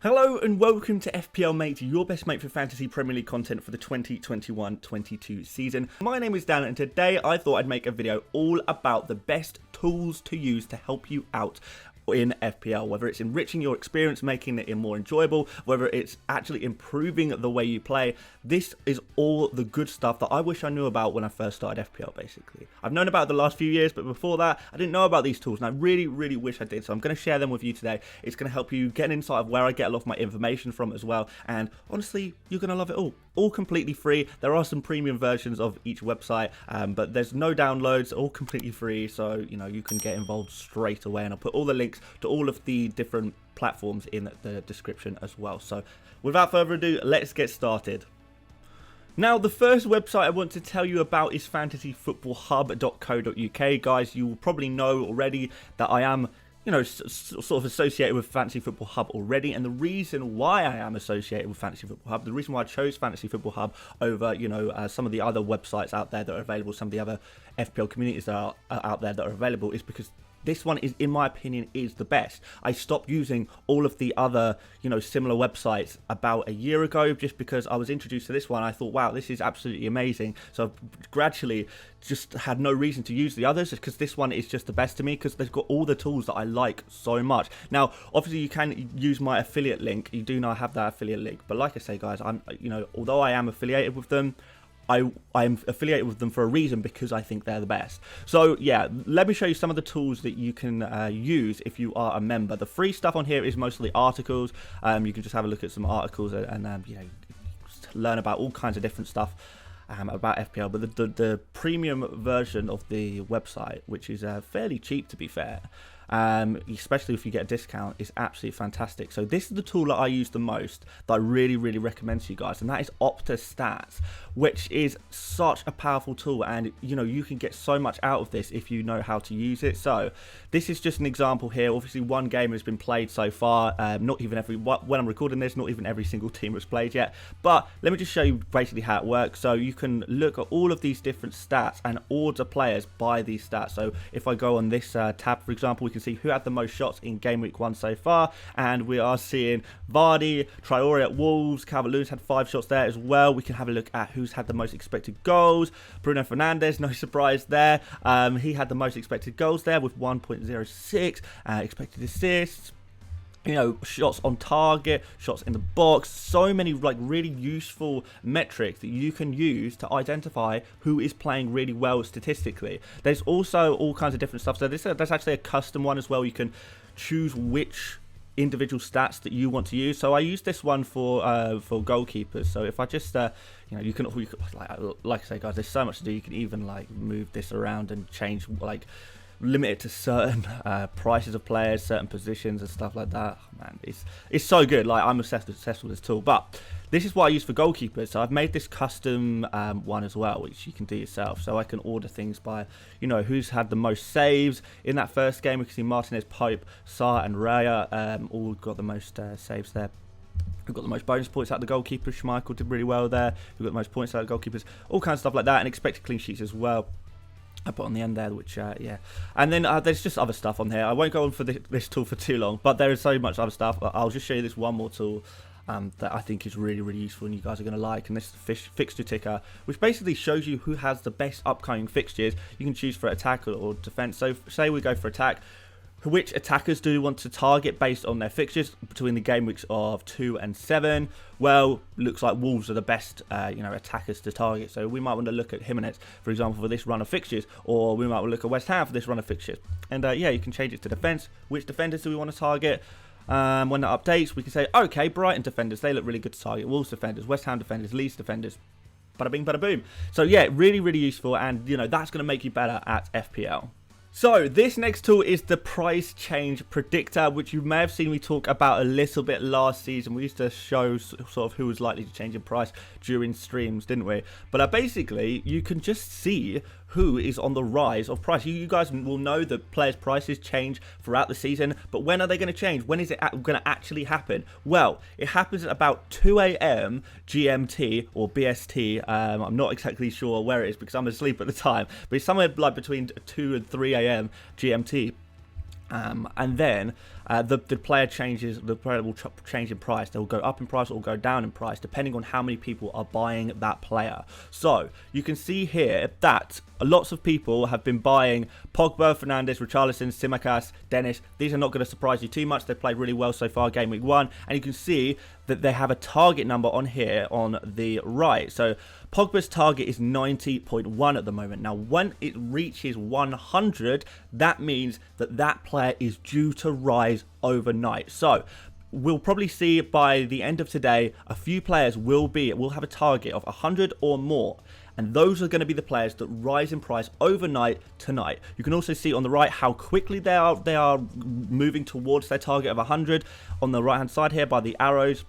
Hello and welcome to FPL Mate, your best mate for fantasy Premier League content for the 2021-22 season. My name is Dan and today I thought I'd make a video all about the best tools to use to help you out in FPL, whether it's enriching your experience, making it more enjoyable, whether it's actually improving the way you play. This is all the good stuff that I wish I knew about when I first started FPL, basically. I've known about it the last few years, but before that, I didn't know about these tools, and I really wish I did, so I'm going to share them with you today. It's going to help you get an insight of where I get a lot of my information from as well, and honestly, you're going to love it all completely free. There are some premium versions of each website, but there's no downloads, all completely free, so you know you can get involved straight away, and I'll put all the links to all of the different platforms in the description as well. So without further ado, let's get started. Now, the first website I want to tell you about is fantasyfootballhub.co.uk. Guys, you will probably know already that I am sort of associated with Fantasy Football Hub already, and the reason why I am associated with Fantasy Football Hub, the reason why I chose Fantasy Football Hub over, some of the other websites out there that are available, some of the other FPL communities that are out there that are available, is because this one is, in my opinion, is the best. I stopped using all of the other, similar websites about a year ago just because I was introduced to this one. I thought, wow, this is absolutely amazing. So I've gradually just had no reason to use the others because this one is just the best to me because they've got all the tools that I like so much. Now, obviously, you can use my affiliate link. You do now have that affiliate link. But like I say, guys, although I am affiliated with them, I'm affiliated with them for a reason because I think they're the best. So yeah, let me show you some of the tools that you can use if you are a member. The free stuff on here is mostly articles. You can just have a look at some articles and learn about all kinds of different stuff about FPL. But the premium version of the website, which is fairly cheap to be fair, especially if you get a discount, is absolutely fantastic. So this is the tool that I use the most, that I really recommend to you guys, and that is Opta Stats, which is such a powerful tool, and you can get so much out of this if you know how to use it. So this is just an example here. Obviously one game has been played so far, not even when I'm recording this, not even every single team has played yet, but let me just show you basically how it works. So you can look at all of these different stats and order players by these stats. So if I go on this tab, for example, we can see who had the most shots in game week 1 so far, and we are seeing Vardy, Traore at Wolves, Calvert-Lewin's had 5 shots there as well. We can have a look at who's had the most expected goals. Bruno Fernandes, no surprise there, he had the most expected goals there with 1.06, expected assists, shots on target, shots in the box, so many really useful metrics that you can use to identify who is playing really well statistically. There's also all kinds of different stuff. So there's actually a custom one as well. You can choose which individual stats that you want to use. So I use this one for goalkeepers. So if I just you can like I say, guys, there's so much to do. You can even move this around and change limit it to certain prices of players, certain positions and stuff like that. Oh, man, it's so good. I'm obsessed with this tool. But this is what I use for goalkeepers. So I've made this custom one as well, which you can do yourself. So I can order things by who's had the most saves in that first game. We can see Martinez, Pope, Sarr and Raya all got the most saves there. We've got the most bonus points out of the goalkeepers. Schmeichel did really well there. We've got the most points out of the goalkeepers. All kinds of stuff like that, and expected clean sheets as well. I put on the end there, which, yeah. And then there's just other stuff on here. I won't go on for this tool for too long, but there is so much other stuff. I'll just show you this one more tool that I think is really useful and you guys are going to like. And this is fixture ticker, which basically shows you who has the best upcoming fixtures. You can choose for attack or defense. So say we go for attack. Which attackers do you want to target based on their fixtures between the game weeks of 2 and 7? Well, looks like Wolves are the best, attackers to target. So we might want to look at Jimenez, for example, for this run of fixtures, or we might want to look at West Ham for this run of fixtures. And yeah, you can change it to defense. Which defenders do we want to target? When that updates, we can say, okay, Brighton defenders, they look really good to target. Wolves defenders, West Ham defenders, Leeds defenders. Bada bing, bada boom. So yeah, really useful, and that's going to make you better at FPL. So this next tool is the price change predictor, which you may have seen me talk about a little bit last season. We used to show sort of who was likely to change in price during streams, didn't we? But basically, you can just see who is on the rise of price. You guys will know that players' prices change throughout the season, but when are they going to change? When is it going to actually happen? Well, it happens at about 2 a.m. GMT or BST. I'm not exactly sure where it is because I'm asleep at the time, but it's somewhere like between 2 and 3 a.m. GMT. And then the player changes. The player will change in price. They'll go up in price or go down in price depending on how many people are buying that player. So you can see here that lots of people have been buying Pogba, Fernandes, Richarlison, Tsimikas, Dennis. These are not going to surprise you too much. They've played really well so far game week 1, and you can see that they have a target number on here on the right. So Pogba's target is 90.1 at the moment. Now, when it reaches 100, that means that that player is due to rise overnight. So we'll probably see by the end of today, a few players will have a target of 100 or more. And those are going to be the players that rise in price overnight tonight. You can also see on the right how quickly they are moving towards their target of 100 on the right hand side here by the arrows.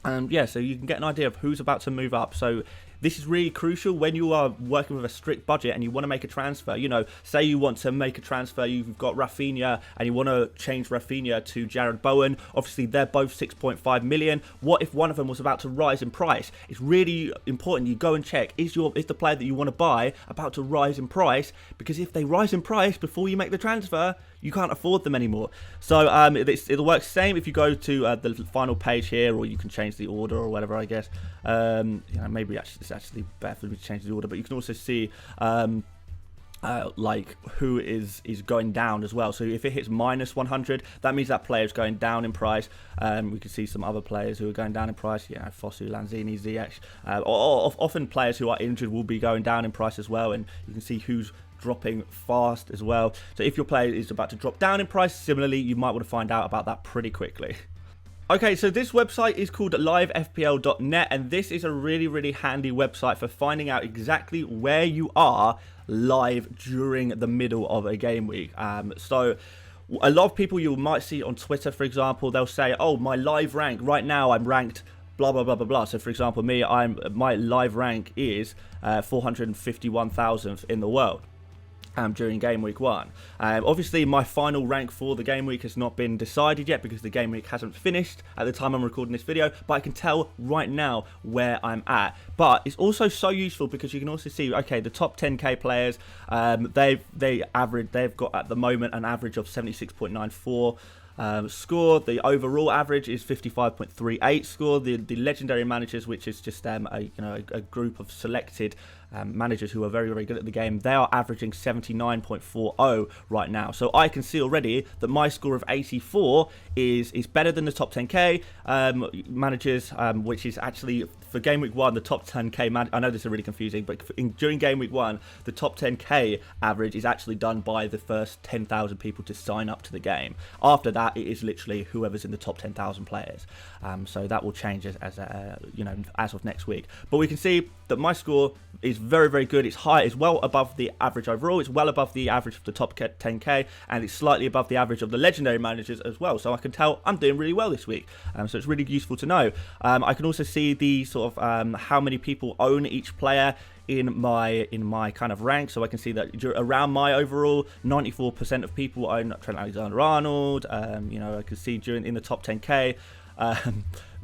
Yeah, so you can get an idea of who's about to move up. So this is really crucial when you are working with a strict budget and you want to make a transfer. You know, say you want to make a transfer, you've got Rafinha and you want to change Rafinha to Jared Bowen. Obviously, they're both 6.5 million. What if one of them was about to rise in price? It's really important you go and check, is the player that you want to buy about to rise in price? Because if they rise in price before you make the transfer, you can't afford them anymore. So it'll work same if you go to the final page here, or you can change the order or whatever, I guess. Maybe it's actually better for me to change the order, but you can also see like who is going down as well. So if it hits minus 100, that means that player is going down in price. We can see some other players who are going down in price. Yeah, Fosu, Lanzini, Ziyech. Often players who are injured will be going down in price as well, and you can see who's dropping fast as well. So if your player is about to drop down in price, similarly, you might want to find out about that pretty quickly. Okay, so this website is called livefpl.net, and this is a really, really handy website for finding out exactly where you are live during the middle of a game week. So a lot of people you might see on Twitter, for example, they'll say, oh, my live rank, right now I'm ranked blah, blah, blah, blah, blah. So, for example, my live rank is 451,000th in the world. During game week 1. Obviously, my final rank for the game week has not been decided yet because the game week hasn't finished at the time I'm recording this video, but I can tell right now where I'm at. But it's also so useful because you can also see, okay, the top 10k players, they've got at the moment an average of 76.94 score. The overall average is 55.38 score. The legendary managers, which is just a group of selected managers who are very, very good at the game, they are averaging 79.40 right now. So I can see already that my score of 84 is better than the top 10k managers, which is actually for game week 1 the top 10k I know this is really confusing, but during game week 1 the top 10k average is actually done by the first 10,000 people to sign up to the game. After that, it is literally whoever's in the top 10,000 players. So that will change as of next week. But we can see that my score is very, very good. It's high. It's well above the average overall. It's well above the average of the top 10k, and it's slightly above the average of the legendary managers as well. So I can tell I'm doing really well this week. So it's really useful to know. I can also see the sort of how many people own each player in my kind of rank. So I can see that around my overall 94% of people own Trent Alexander-Arnold. I can see in the top 10k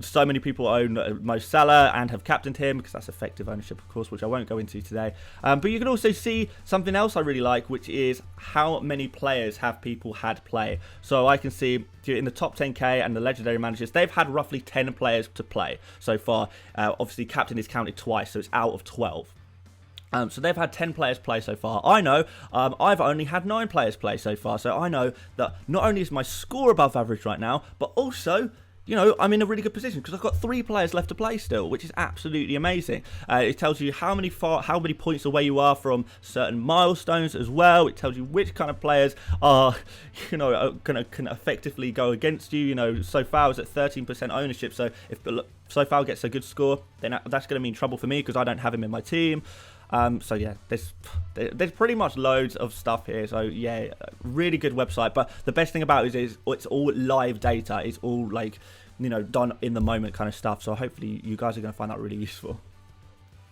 so many people own Mo Salah and have captained him because that's effective ownership, of course, which I won't go into today. But you can also see something else I really like, which is how many players have people had play. So I can see in the top 10k and the legendary managers, they've had roughly 10 players to play so far. Obviously, captain is counted twice, so it's out of 12. So they've had 10 players play so far. I know I've only had 9 players play so far. So I know that not only is my score above average right now, but also, I'm in a really good position because I've got 3 players left to play still, which is absolutely amazing. It tells you how many points away you are from certain milestones as well. It tells you which kind of players are, can effectively go against you. Sofao is at 13% ownership. So if Sofao gets a good score, then that's going to mean trouble for me because I don't have him in my team. So yeah, there's pretty much loads of stuff here. So yeah, really good website. But the best thing about it is it's all live data. It's all done in the moment kind of stuff. So hopefully you guys are going to find that really useful.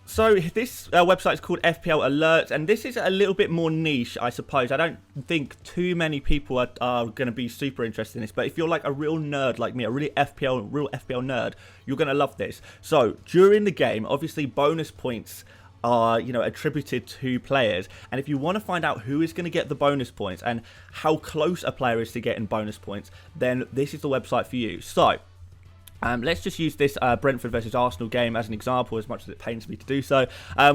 So this website is called FPL Alert, and this is a little bit more niche, I suppose. I don't think too many people are going to be super interested in this, but if you're like a real nerd like me, a real FPL nerd, you're going to love this. So during the game, obviously bonus points are, you know, attributed to players, and if you want to find out who is going to get the bonus points and how close a player is to getting bonus points, then this is the website for you. So let's just use this Brentford versus Arsenal game as an example, as much as it pains me to do so.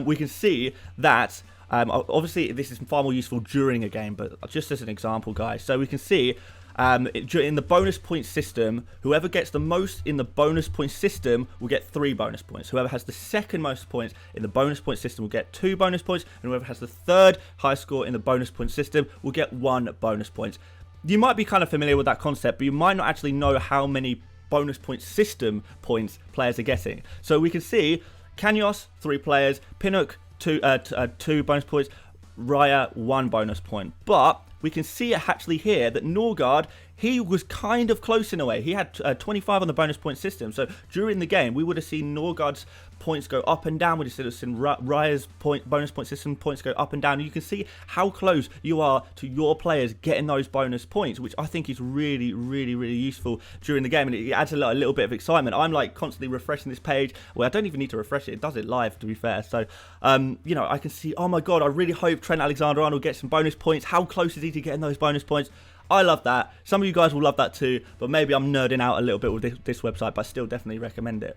We can see that, obviously this is far more useful during a game, but just as an example, guys. So we can see in the bonus point system, whoever gets the most in the bonus point system will get 3 bonus points. Whoever has the second most points in the bonus point system will get 2 bonus points, and whoever has the third highest score in the bonus point system will get 1 bonus point. You might be kind of familiar with that concept, but you might not actually know how many bonus point system points players are getting. So we can see Kanyos 3 players, Pinnock 2 bonus points, Raya 1 bonus point. But we can see it actually here that Norgard, he was kind of close in a way. He had 25 on the bonus point system. So during the game, we would have seen Norgard's points go up and down. We would have seen Raya's bonus point system points go up and down. And you can see how close you are to your players getting those bonus points, which I think is really, really, really useful during the game. And it adds a little bit of excitement. I'm like constantly refreshing this page. Well, I don't even need to refresh it. It does it live, to be fair. So, you know, I can see, oh my God, I really hope Trent Alexander-Arnold gets some bonus points. How close is he to getting those bonus points? I love that. Some of you guys will love that too, but maybe I'm nerding out a little bit with this website, but I still definitely recommend it.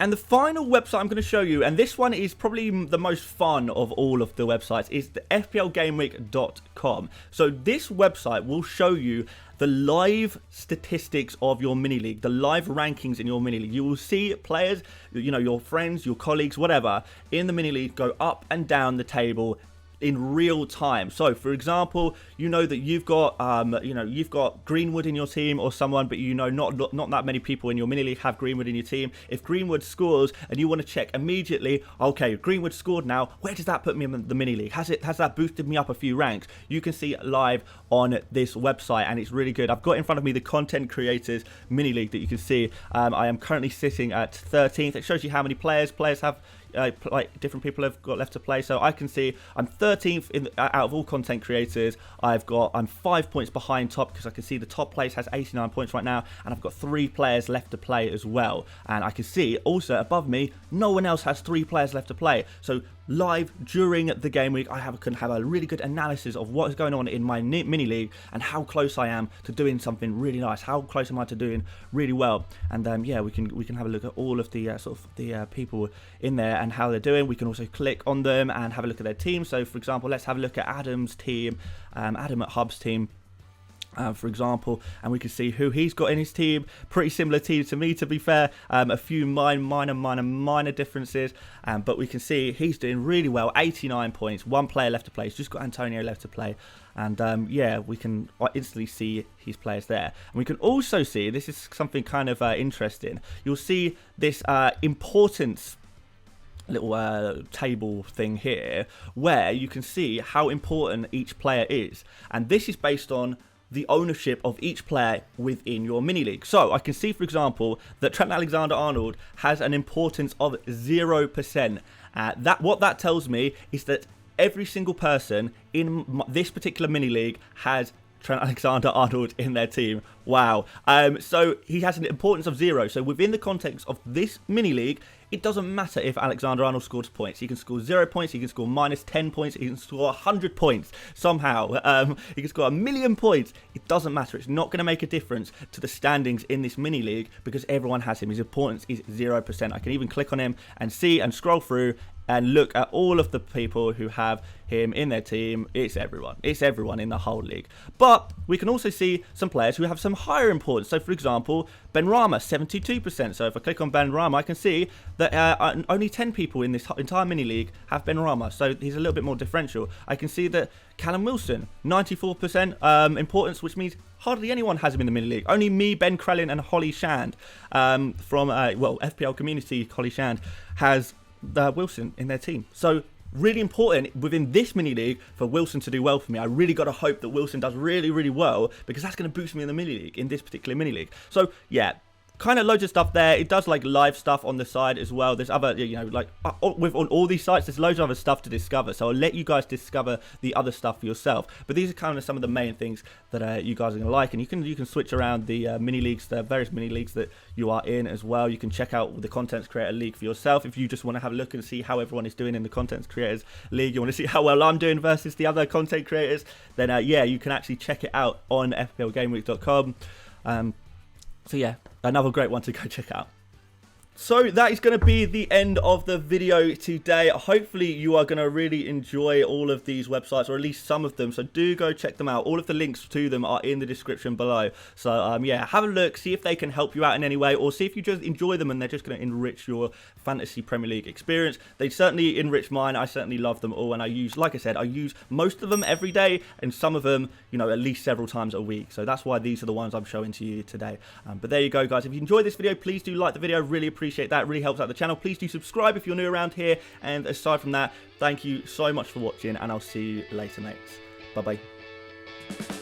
And the final website I'm going to show you, and this one is probably the most fun of all of the websites, is the FPLGameweek.com. So this website will show you the live statistics of your mini league, the live rankings in your mini league. You will see players, you know, your friends, your colleagues, whatever, in the mini league go up and down the table in real time. So for example, you know that you've got you've got Greenwood in your team or someone, but you know not that many people in your mini league have Greenwood in your team. If Greenwood scores and you want to check immediately, okay, Greenwood scored now, where does that put me in the mini league? Has that boosted me up a few ranks? You can see it live on this website, and it's really good. I've got in front of me the content creators mini league that you can see. I am currently sitting at 13th. It shows you how many players have like different people have got left to play. So I can see I'm 13th out of all content creators. I'm 5 points behind top, because I can see the top place has 89 points right now, and I've got 3 players left to play as well. And I can see also above me, no one else has 3 players left to play. So live during the game week, I can have a really good analysis of what is going on in my mini league and how close I am to doing something really nice. How close am I to doing really well? And yeah, we can have a look at all of the people in there and how they're doing. We can also click on them and have a look at their team. So for example, let's have a look at Adam's team, Adam at Hub's team. For example, and we can see who he's got in his team. Pretty similar team to me, to be fair. A few minor differences, but we can see he's doing really well. 89 points, 1 player left to play. He's just got Antonio left to play, and yeah, we can instantly see his players there. And we can also see, this is something kind of interesting. You'll see this importance little table thing here, where you can see how important each player is, and this is based on the ownership of each player within your mini league. So I can see, for example, that Trent Alexander-Arnold has an importance of 0%. What that tells me is that every single person in this particular mini league has Trent Alexander-Arnold in their team. Wow. So he has an importance of 0. So within the context of this mini league, it doesn't matter if Alexander-Arnold scores points. He can score 0 points, he can score minus 10 points, he can score 100 points somehow. He can score 1,000,000 points. It doesn't matter. It's not going to make a difference to the standings in this mini league because everyone has him. His importance is 0%. I can even click on him and see and scroll through and look at all of the people who have him in their team. It's everyone. It's everyone in the whole league. But we can also see some players who have some higher importance. So, for example, Benrahma, 72%. So if I click on Benrahma, I can see that only 10 people in this entire mini league have Benrahma. So he's a little bit more differential. I can see that Callum Wilson, 94% importance, which means hardly anyone has him in the mini league. Only me, Ben Krellin, and Holly Shand from FPL Community. Holly Shand has Wilson in their team. So really important within this mini league for Wilson to do well for me. I really got to hope that Wilson does really, really well because that's going to boost me in the mini league, in this particular mini league. So yeah, kind of loads of stuff there. It does like live stuff on the side as well. There's other, you know, like on all these sites, there's loads of other stuff to discover. So I'll let you guys discover the other stuff for yourself. But these are kind of some of the main things that you guys are going to like. And you can switch around the mini leagues, the various mini leagues that you are in as well. You can check out the Content Creator League for yourself if you just want to have a look and see how everyone is doing in the Content Creators League. You want to see how well I'm doing versus the other content creators. Then yeah, you can actually check it out on FPLGameweek.com. So yeah, another great one to go check out. So that is going to be the end of the video today. Hopefully you are going to really enjoy all of these websites, or at least some of them. So do go check them out. All of the links to them are in the description below. So yeah, have a look, see if they can help you out in any way, or see if you just enjoy them and they're just going to enrich your fantasy Premier League experience. They certainly enrich mine. I certainly love them all, and I use, like I said, I use most of them every day, and some of them, you know, at least several times a week. So that's why these are the ones I'm showing to you today. But there you go, guys. If you enjoyed this video, please do like the video. Really appreciate that. It really helps out the channel. Please do subscribe if you're new around here. And aside from that, thank you so much for watching, and I'll see you later, mates. Bye bye.